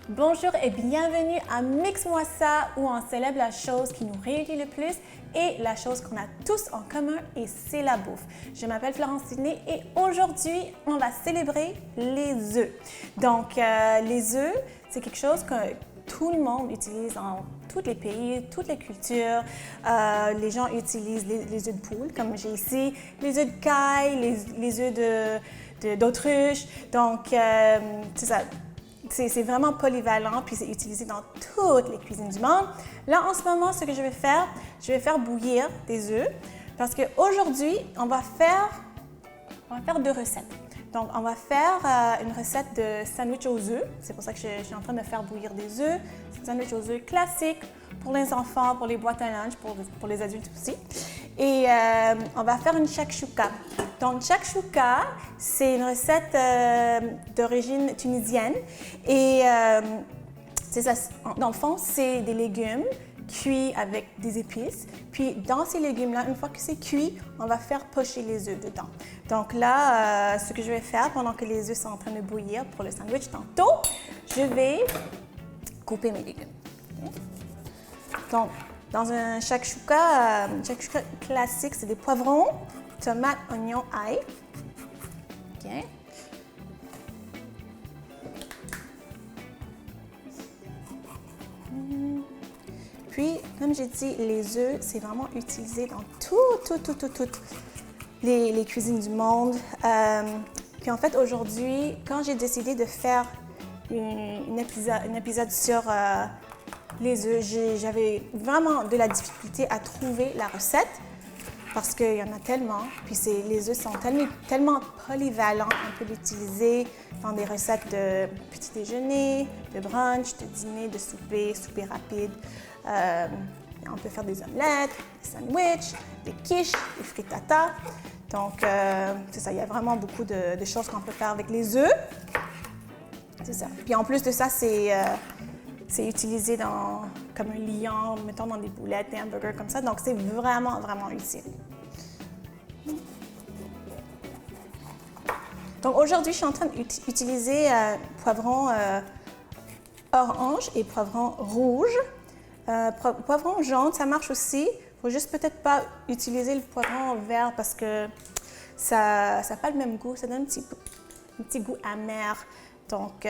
Bonjour et bienvenue à Mix-moi ça où on célèbre la chose qui nous réunit le plus et la chose qu'on a tous en commun et c'est la bouffe. Je m'appelle Florence Sidney et aujourd'hui, on va célébrer les œufs. Donc, les œufs, c'est quelque chose que tout le monde utilise en tous les pays, toutes les cultures. Les gens utilisent les œufs de poule, comme j'ai ici, les œufs de caille, les œufs d'autruche. Donc, c'est ça. C'est vraiment polyvalent, puis c'est utilisé dans toutes les cuisines du monde. Là, en ce moment, ce que je vais faire bouillir des œufs parce qu'aujourd'hui, on va faire 2 recettes. Donc, on va faire une recette de sandwich aux œufs. C'est pour ça que je suis en train de faire bouillir des œufs. C'est un sandwich aux œufs classique pour les enfants, pour les boîtes à lunch, pour les adultes aussi. Et on va faire une shakshuka. Donc, shakshuka, c'est une recette d'origine tunisienne. Et c'est ça, dans le fond, c'est des légumes cuits avec des épices. Puis, dans ces légumes-là, une fois que c'est cuit, on va faire pocher les œufs dedans. Donc là, ce que je vais faire pendant que les œufs sont en train de bouillir pour le sandwich tantôt, je vais couper mes légumes. Okay. Donc, dans un shakshuka classique, c'est des poivrons, tomates, oignons, ail. OK. Puis, comme j'ai dit, les œufs, c'est vraiment utilisé dans toutes les cuisines du monde. Puis en fait, aujourd'hui, quand j'ai décidé de faire un épisode sur les œufs, j'avais vraiment de la difficulté à trouver la recette parce qu'il y en a tellement. Puis les œufs sont tellement polyvalents. On peut l'utiliser dans des recettes de petit déjeuner, de brunch, de dîner, de souper rapide. On peut faire des omelettes, des sandwichs, des quiches, des frittatas. Donc, c'est ça, il y a vraiment beaucoup de choses qu'on peut faire avec les œufs. C'est ça. Puis en plus de ça, c'est utilisé comme un liant, mettons dans des boulettes, des hamburgers comme ça. Donc, c'est vraiment, vraiment utile. Donc, aujourd'hui, je suis en train d'utiliser poivron orange et poivron rouge. Poivron jaune, ça marche aussi. Il faut juste peut-être pas utiliser le poivron vert parce que ça n'a pas le même goût. Ça donne un petit goût amer. Donc,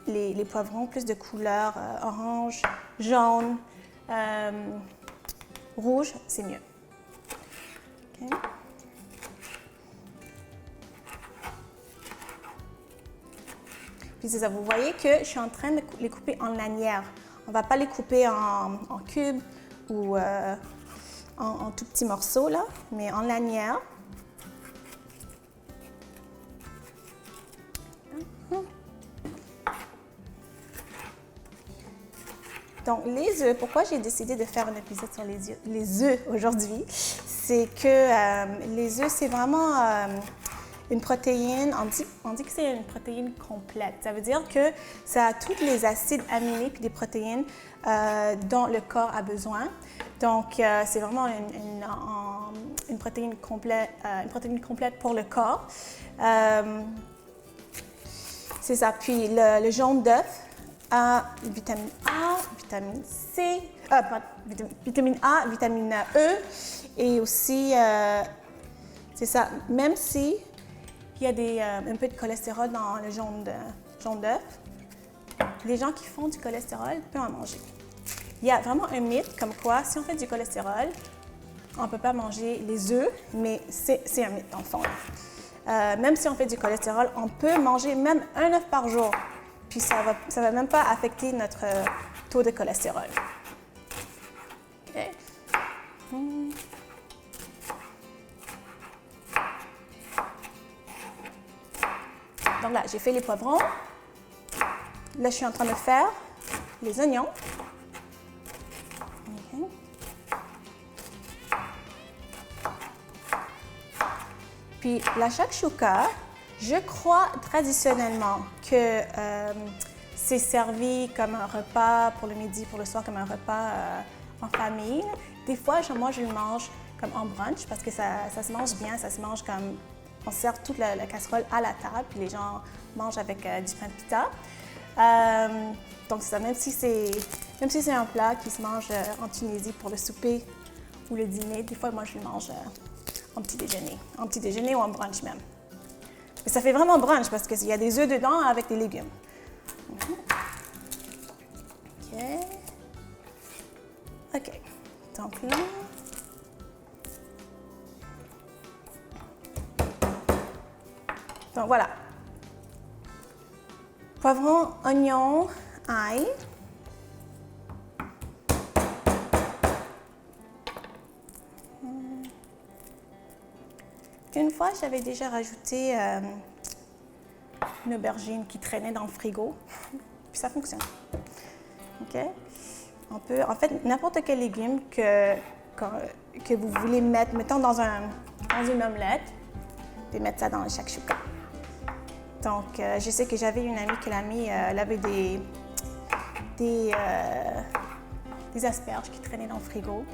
les poivrons, plus de couleurs, orange, jaune, rouge, c'est mieux. Okay. Puis c'est ça, vous voyez que je suis en train de les couper en lanières. On ne va pas les couper en cubes ou en tout petits morceaux, là, mais en lanières. Donc, les œufs, pourquoi j'ai décidé de faire un épisode sur les œufs aujourd'hui, c'est que les œufs, c'est vraiment une protéine, on dit que c'est une protéine complète. Ça veut dire que ça a tous les acides aminés puis des protéines dont le corps a besoin. Donc, c'est vraiment une protéine complète pour le corps. C'est ça. Puis, le jaune d'œuf a vitamine A, vitamine C, vitamine A, vitamine E et aussi, c'est ça, même si il y a un peu de cholestérol dans le jaune d'œuf, les gens qui font du cholestérol peuvent en manger. Il y a vraiment un mythe comme quoi, si on fait du cholestérol, on ne peut pas manger les œufs, mais c'est un mythe dans le fond. Même si on fait du cholestérol, on peut manger même un œuf par jour. Puis ça va même pas affecter notre taux de cholestérol. Okay. Donc là, j'ai fait les poivrons. Là, je suis en train de faire les oignons. Okay. Puis la shakshuka, je crois traditionnellement que c'est servi comme un repas pour le midi, pour le soir, comme un repas en famille. Des fois, moi, je le mange comme en brunch parce que ça se mange bien, ça se mange comme... On sert toute la casserole à la table, puis les gens mangent avec du pain de pita. Donc c'est ça, même si c'est un plat qui se mange en Tunisie pour le souper ou le dîner, des fois moi je le mange en petit déjeuner ou en brunch même. Mais ça fait vraiment brunch parce qu'il y a des œufs dedans avec des légumes. OK. OK. Donc là... Donc voilà. Poivron, oignon, ail. Une fois, j'avais déjà rajouté une aubergine qui traînait dans le frigo. Puis ça fonctionne. OK? On peut, en fait, n'importe quel légume que vous voulez mettre, mettons dans une omelette, vous pouvez mettre ça dans le shakshuka. Donc, je sais que j'avais une amie elle avait des asperges qui traînaient dans le frigo.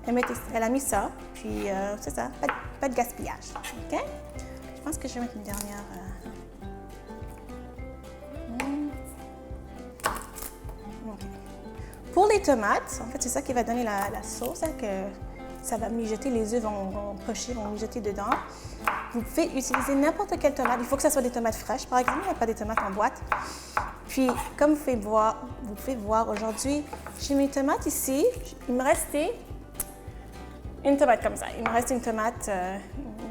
Elle a mis ça, puis c'est ça, pas de gaspillage. OK? Je pense que je vais mettre une dernière. OK. Pour les tomates, en fait, c'est ça qui va donner la sauce, hein, que ça va mijoter, les œufs vont pocher, vont mijoter dedans. Vous pouvez utiliser n'importe quelle tomate. Il faut que ce soit des tomates fraîches, par exemple, pas des tomates en boîte. Puis, comme vous pouvez voir aujourd'hui, j'ai mes tomates ici. Il me restait une tomate comme ça. Il me restait une tomate,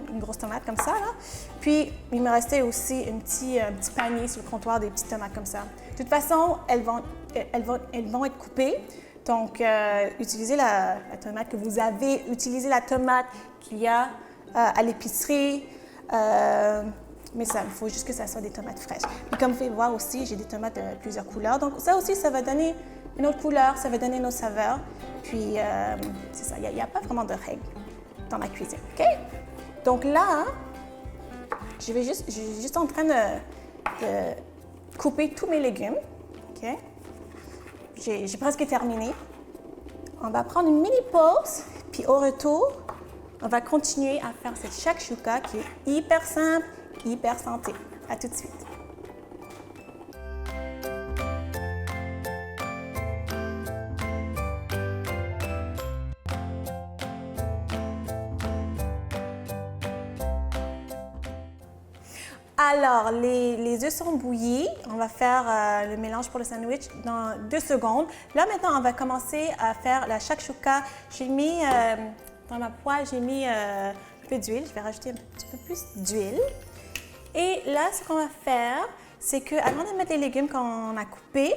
une grosse tomate comme ça, là. Puis, il me restait aussi un petit panier sur le comptoir des petites tomates comme ça. De toute façon, elles vont être coupées. Donc, utilisez la tomate que vous avez, utilisez la tomate qu'il y a à l'épicerie. Mais ça, il faut juste que ça soit des tomates fraîches. Puis comme vous pouvez voir aussi, j'ai des tomates de plusieurs couleurs. Donc ça aussi, ça va donner une autre couleur, ça va donner une autre saveur. Puis c'est ça, il n'y a pas vraiment de règles dans la cuisine, OK? Donc là, je suis juste en train de couper tous mes légumes, OK? J'ai presque terminé. On va prendre une mini pause, puis au retour, on va continuer à faire cette shakshuka qui est hyper simple, hyper santé. À tout de suite. Alors, les œufs sont bouillis. On va faire le mélange pour le sandwich dans 2 secondes. Là, maintenant, on va commencer à faire la shakshuka. J'ai mis, dans ma poêle, j'ai mis un peu d'huile. Je vais rajouter un petit peu plus d'huile. Et là, ce qu'on va faire, c'est qu'avant de mettre les légumes qu'on a coupés,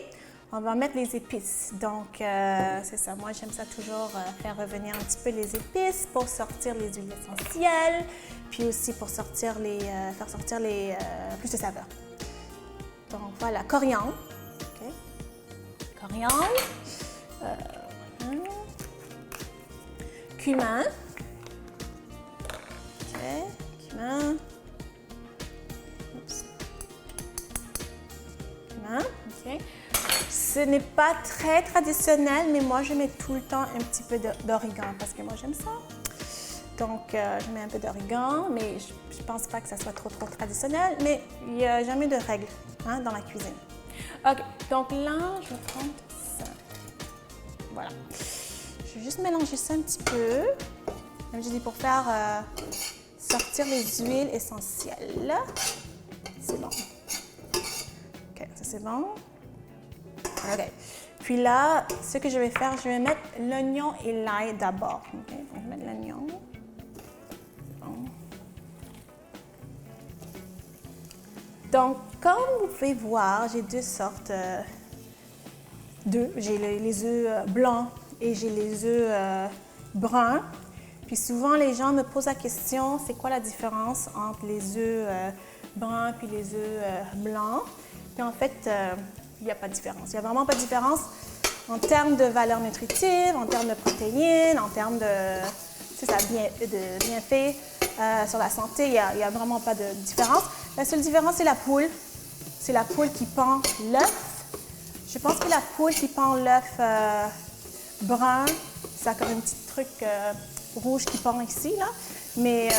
on va mettre les épices. Donc, c'est ça. Moi, j'aime ça toujours faire revenir un petit peu les épices pour sortir les huiles essentielles, puis aussi pour faire sortir plus de saveur. Donc, voilà. Coriandre. OK. Coriandre. Cumin. OK. Cumin. Oups. Cumin. OK. Ce n'est pas très traditionnel, mais moi, je mets tout le temps un petit peu d'origan parce que moi, j'aime ça. Donc, je mets un peu d'origan, mais je ne pense pas que ça soit trop traditionnel, mais il n'y a jamais de règles dans la cuisine. OK, donc là, je vais prendre ça. Voilà. Je vais juste mélanger ça un petit peu, comme je dis, pour faire sortir les huiles essentielles. C'est bon. OK, ça c'est bon. OK. Puis là, ce que je vais faire, je vais mettre l'oignon et l'ail d'abord. OK, donc je vais mettre l'oignon. Bon. Donc, comme vous pouvez voir, j'ai 2 sortes d'œufs. J'ai les œufs blancs et j'ai les œufs bruns. Puis souvent, les gens me posent la question, c'est quoi la différence entre les œufs bruns puis les œufs blancs? Puis en fait, il n'y a pas de différence. Il n'y a vraiment pas de différence en termes de valeur nutritive, en termes de protéines, en termes de bienfaits sur la santé. Il n'y a vraiment pas de différence. La seule différence, c'est la poule. C'est la poule qui pond l'œuf. Je pense que la poule qui pond l'œuf brun, ça a comme un petit truc rouge qui pond ici, là. Mais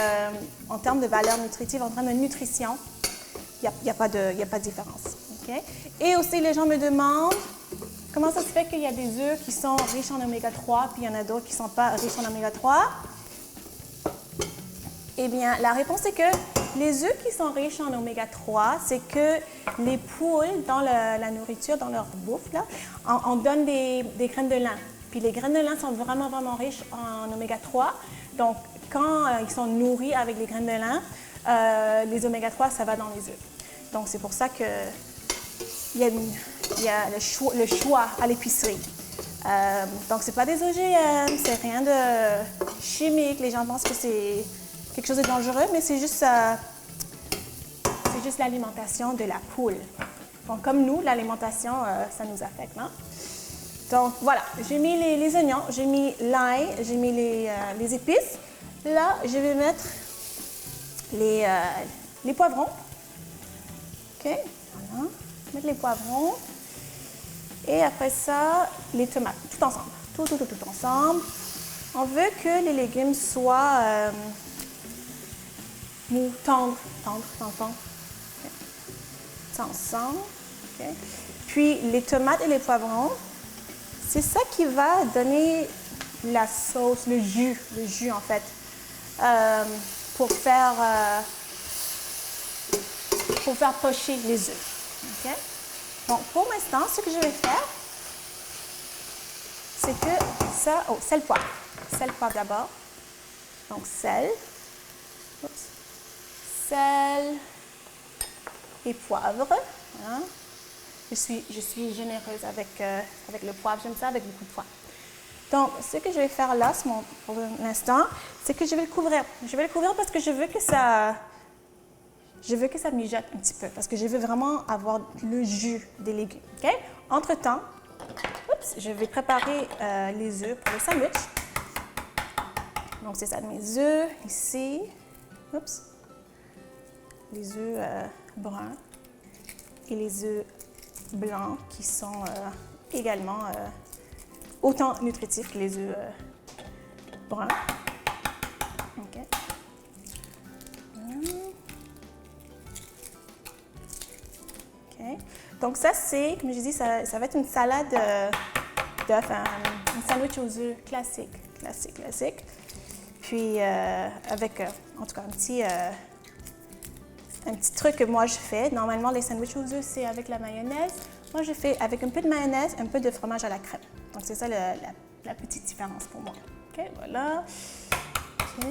en termes de valeur nutritive, en termes de nutrition, il n'y a pas de différence. Okay? Et aussi, les gens me demandent comment ça se fait qu'il y a des œufs qui sont riches en oméga 3 puis il y en a d'autres qui ne sont pas riches en oméga 3. Eh bien, la réponse est que les œufs qui sont riches en oméga 3, c'est que les poules, dans la nourriture, dans leur bouffe, là, on donne des graines de lin. Puis les graines de lin sont vraiment, vraiment riches en oméga 3. Donc, quand ils sont nourris avec les graines de lin, les oméga 3, ça va dans les œufs. Donc, c'est pour ça qu'il y a le choix à l'épicerie. Donc, ce n'est pas des OGM, c'est rien de chimique. Les gens pensent que c'est quelque chose de dangereux, mais c'est juste l'alimentation de la poule. Donc, comme nous, l'alimentation, ça nous affecte. Hein? Donc, voilà, j'ai mis les oignons, j'ai mis l'ail, j'ai mis les épices. Là, je vais mettre les poivrons. OK, voilà. Mettre les poivrons. Et après ça, les tomates, tout ensemble. Tout ensemble. On veut que les légumes soient mous, tendres, t'entends? Okay. Ça ensemble. Okay. Puis, les tomates et les poivrons, c'est ça qui va donner la sauce, le jus en fait, pour faire pocher les œufs. Okay? Bon, pour l'instant, ce que je vais faire, c'est que ça... Oh, sel, poivre. Sel, poivre d'abord. Donc, sel. Oups. Sel et poivre. Voilà. Je suis généreuse avec le poivre. J'aime ça avec beaucoup de poivre. Donc, ce que je vais faire là, pour l'instant, c'est que je vais le couvrir. Je vais le couvrir parce que je veux que ça mijote un petit peu. Parce que je veux vraiment avoir le jus des légumes. Okay? Entre-temps, je vais préparer les œufs pour le sandwich. Donc, c'est ça, mes œufs ici. Oups. Les œufs bruns et les œufs blancs qui sont également autant nutritifs que les œufs bruns. OK. OK. Donc ça, c'est, comme je dis, ça va être une salade d'œufs, un sandwich aux œufs classique. Puis avec, en tout cas, un petit truc que moi je fais. Normalement, les sandwichs aux œufs, c'est avec la mayonnaise. Moi, je fais avec un peu de mayonnaise, un peu de fromage à la crème. Donc, c'est ça la petite différence pour moi. OK, voilà. OK.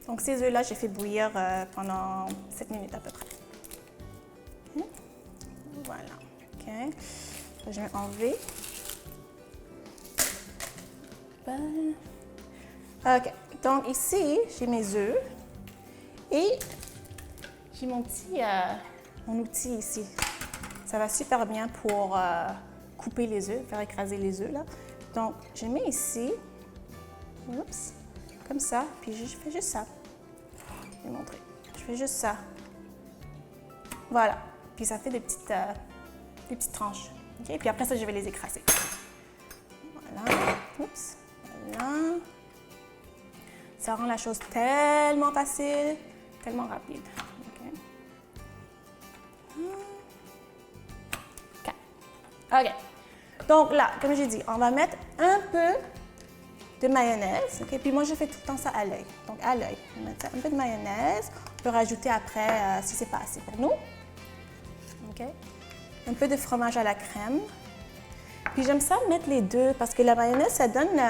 Donc, ces œufs-là, j'ai fait bouillir pendant 7 minutes à peu près. Okay. Voilà. OK. Je vais enlever. OK. Donc, ici, j'ai mes œufs et j'ai mon outil ici. Ça va super bien pour couper les œufs, faire écraser les œufs, là. Donc, je mets ici, oups, comme ça, puis je fais juste ça. Je vais montrer. Je fais juste ça. Voilà. Puis ça fait des petites tranches. OK? Puis après ça, je vais les écraser. Voilà. Oups. Voilà. Ça rend la chose tellement facile, tellement rapide. OK. OK. Donc là, comme j'ai dit, on va mettre un peu de mayonnaise. OK? Puis moi, je fais tout le temps ça à l'œil. Donc à l'œil. On va mettre un peu de mayonnaise. On peut rajouter après si c'est pas assez pour nous. OK? Un peu de fromage à la crème. Puis j'aime ça mettre les deux parce que la mayonnaise, ça donne,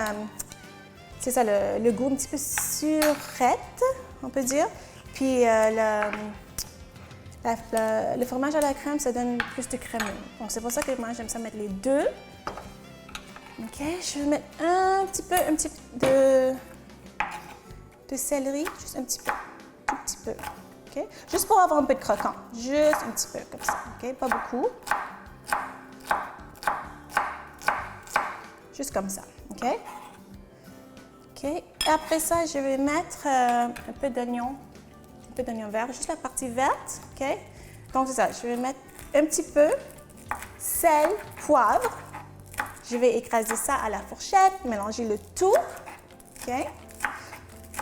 c'est ça, le goût un petit peu surette, on peut dire. Puis le fromage à la crème, ça donne plus de crémeux. Donc c'est pour ça que moi, j'aime ça mettre les deux. OK, je vais mettre un petit peu de céleri, juste un petit peu, tout petit peu. OK? Juste pour avoir un peu de croquant, juste un petit peu comme ça. OK, pas beaucoup. Juste comme ça, OK? OK. Après ça, je vais mettre un peu d'oignon vert, juste la partie verte, OK? Donc, c'est ça, je vais mettre un petit peu sel, poivre. Je vais écraser ça à la fourchette, mélanger le tout, OK?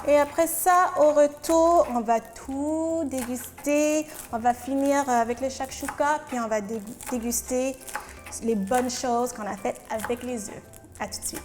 Et après ça, au retour, on va tout déguster. On va finir avec le shakshuka, puis on va déguster les bonnes choses qu'on a faites avec les œufs. À tout de suite.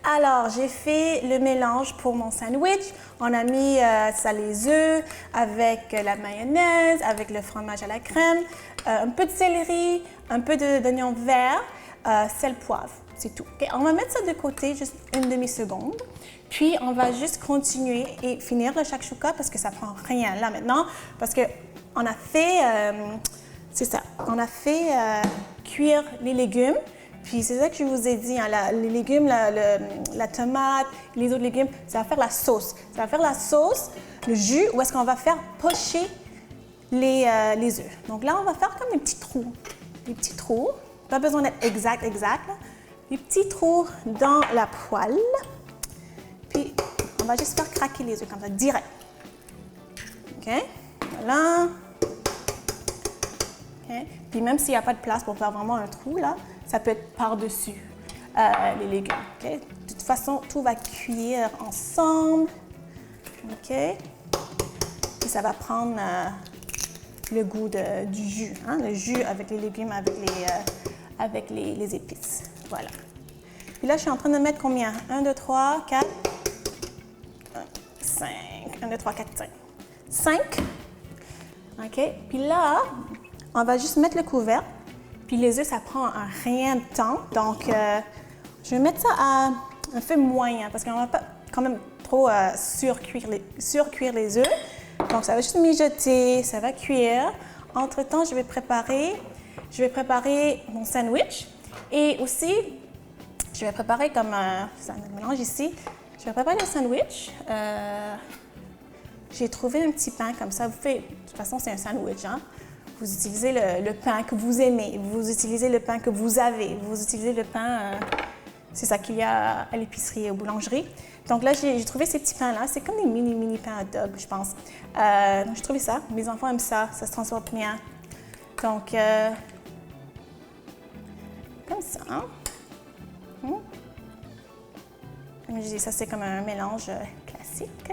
Alors, j'ai fait le mélange pour mon sandwich. On a mis ça, les œufs, avec la mayonnaise, avec le fromage à la crème, un peu de céleri, un peu d'oignon vert, sel, poivre. C'est tout. Okay? On va mettre ça de côté juste une demi-seconde. Puis, on va juste continuer et finir le shakshuka parce que ça prend rien là maintenant. Parce qu'on a fait, c'est ça, on a fait cuire les légumes. Puis c'est ça que je vous ai dit, hein, les légumes, la tomate, les autres légumes, ça va faire la sauce. Ça va faire la sauce, le jus, où est-ce qu'on va faire pocher les œufs. Donc là, on va faire comme des petits trous. Des petits trous. Pas besoin d'être exact, là. Des petits trous dans la poêle. Puis on va juste faire craquer les œufs comme ça, direct. OK? Voilà. OK? Puis même s'il n'y a pas de place pour faire vraiment un trou, là, ça peut être par-dessus les légumes. Okay? De toute façon, tout va cuire ensemble. OK? Et ça va prendre le goût du jus. Hein? Le jus avec les légumes, avec les épices. Voilà. Puis là, je suis en train de mettre combien? 1, 2, 3, 4, 5. 1, 2, 3, 4, 5. 5. OK? Puis là, on va juste mettre le couvercle. Puis les œufs, ça prend rien de temps. Donc, je vais mettre ça à un feu moyen parce qu'on ne va pas quand même trop surcuire les œufs. Donc, ça va juste mijoter, ça va cuire. Entre-temps, je vais préparer mon sandwich. Et aussi, je vais préparer comme un mélange ici. Je vais préparer le sandwich. J'ai trouvé un petit pain comme ça. De toute façon, c'est un sandwich, hein? Vous utilisez le pain que vous aimez, vous utilisez le pain que vous avez, vous utilisez le pain, c'est ça qu'il y a à l'épicerie et aux boulangeries. Donc là, j'ai trouvé ces petits pains-là, c'est comme des mini pains hot dog, je pense. J'ai trouvé ça, mes enfants aiment ça se transporte bien. Donc, comme ça. Comme je dis, ça c'est comme un mélange classique.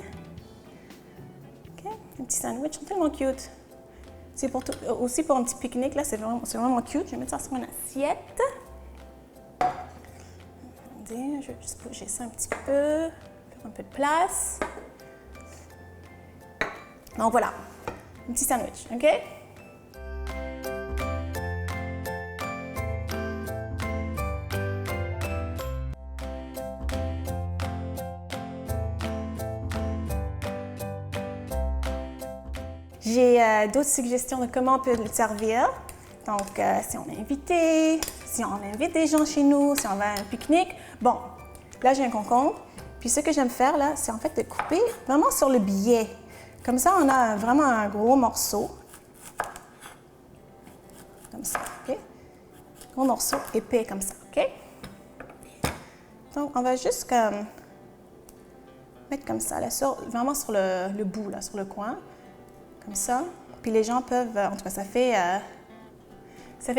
OK, un petit sandwich, ils sont tellement cute. C'est aussi pour un petit pique-nique, là, c'est vraiment cute. Je vais mettre ça sur une assiette. Attendez, je vais juste bouger ça un petit peu, faire un peu de place. Donc voilà, un petit sandwich, OK? J'ai d'autres suggestions de comment on peut le servir. Donc, si on est invité, si on invite des gens chez nous, si on va à un pique-nique. Bon, là, j'ai un concombre. Puis, ce que j'aime faire, là, c'est en fait de couper vraiment sur le biais. Comme ça, on a vraiment un gros morceau. Comme ça, OK? Gros morceau épais comme ça, OK? Donc, on va juste comme mettre comme ça, là, vraiment sur le bout, là, sur le coin. Comme ça. Puis les gens peuvent, en tout cas, ça fait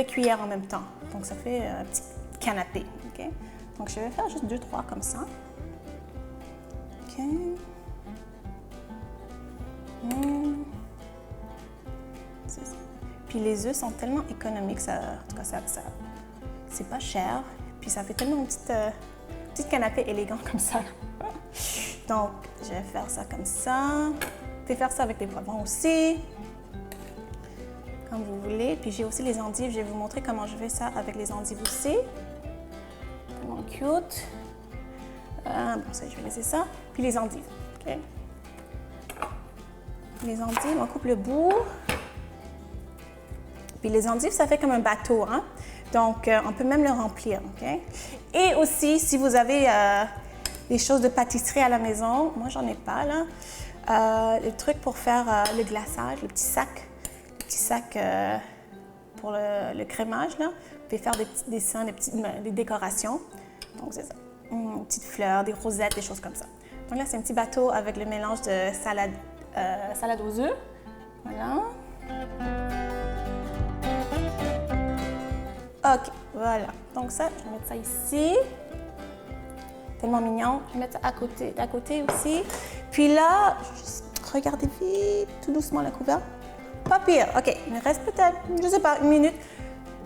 cuillère en même temps. Donc, ça fait un petit canapé. OK? Donc, je vais faire juste 2, 3 comme ça. OK. C'est ça. Puis les œufs sont tellement économiques, ça, en tout cas, ça c'est pas cher. Puis ça fait tellement une petite canapé élégant comme ça. Donc, je vais faire ça comme ça. Vous pouvez faire ça avec les poivrons aussi, comme vous voulez. Puis j'ai aussi les endives. Je vais vous montrer comment je fais ça avec les endives aussi. Tellement cute. Bon, ça, je vais laisser ça. Puis les endives. OK? Les endives, on coupe le bout. Puis les endives, ça fait comme un bateau, hein? Donc, on peut même le remplir, OK? Et aussi, si vous avez des choses de pâtisserie à la maison, moi, j'en ai pas, là. Le truc pour faire le glaçage, le petit sac pour le crémage, là. Vous pouvez faire des petits dessins, des décorations. Donc, c'est ça. Des petites fleurs, des rosettes, des choses comme ça. Donc là, c'est un petit bateau avec le mélange de salade aux œufs. Voilà. OK, voilà. Donc ça, je vais mettre ça ici. Tellement mignon. Je vais mettre ça à côté aussi. Puis là, juste regardez vite, tout doucement la couvercle. Pas pire. OK, il me reste peut-être, je sais pas, 1 minute.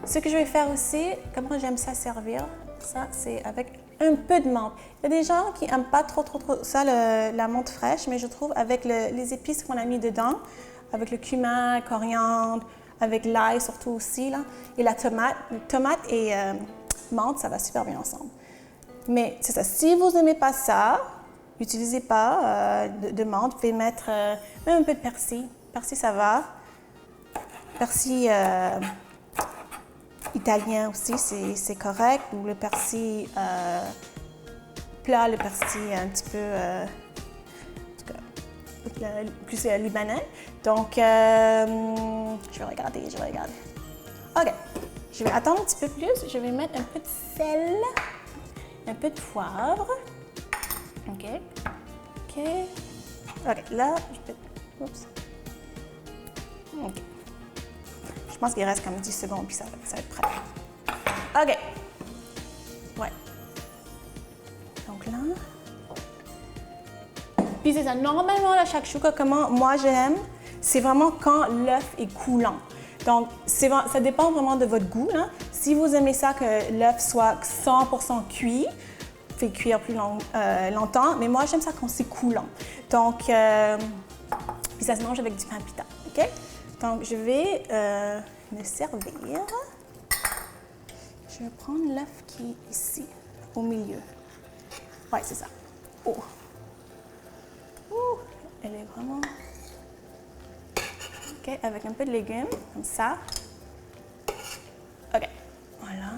Ce que je vais faire aussi, comment j'aime ça servir, ça, c'est avec un peu de menthe. Il y a des gens qui n'aiment pas trop ça, la menthe fraîche, mais je trouve avec les épices qu'on a mis dedans, avec le cumin, le coriandre, avec l'ail surtout aussi, là, et la tomate et menthe, ça va super bien ensemble. Mais c'est ça, si vous n'aimez pas ça, n'utilisez pas de menthe, vous pouvez mettre même un peu de persil. Persil, ça va. Persil italien aussi, c'est correct. Ou le persil plat, le persil un petit peu plus libanais. Donc, je vais regarder. OK. Je vais attendre un petit peu plus. Je vais mettre un peu de sel, un peu de poivre. OK. OK, là, je peux... Oups. OK. Je pense qu'il reste comme 10 secondes, puis ça va être prêt. OK. Ouais. Donc là... Puis c'est ça. Normalement, la shakshuka, comment moi j'aime, c'est vraiment quand l'œuf est coulant. Donc, ça dépend vraiment de votre goût, là. Si vous aimez ça, que l'œuf soit 100% cuit, fait cuire plus longtemps, mais moi j'aime ça quand c'est coulant. Donc, puis ça se mange avec du pain pita, OK? Donc, je vais me servir. Je vais prendre l'œuf qui est ici, au milieu. Ouais, c'est ça. Oh! Ouh! Elle est vraiment... OK, avec un peu de légumes, comme ça. OK, voilà.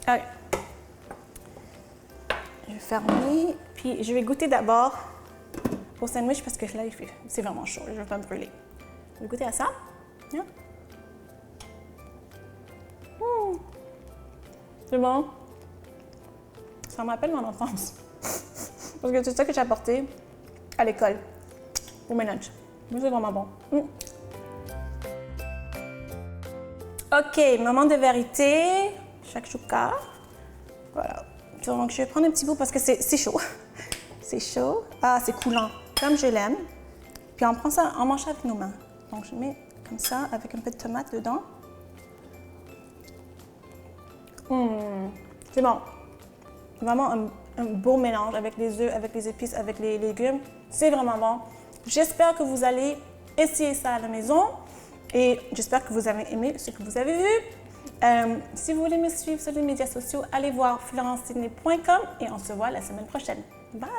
OK. Je vais fermer, puis je vais goûter d'abord au sandwich parce que là, c'est vraiment chaud, je ne vais pas me brûler. Je vais goûter à ça. Yeah. C'est bon. Ça me rappelle mon enfance. Parce que c'est ça que j'ai apporté à l'école pour mes lunchs. Mais c'est vraiment bon. OK, moment de vérité. Shakshuka. Voilà. Donc, je vais prendre un petit bout parce que c'est chaud. C'est chaud. Ah, c'est coulant, comme je l'aime. Puis on prend ça, on mange ça avec nos mains. Donc, je mets comme ça, avec un peu de tomate dedans. C'est bon. Vraiment un beau mélange avec les œufs, avec les épices, avec les légumes. C'est vraiment bon. J'espère que vous allez essayer ça à la maison. Et j'espère que vous avez aimé ce que vous avez vu. Si vous voulez me suivre sur les médias sociaux, allez voir florencesidney.com et on se voit la semaine prochaine. Bye!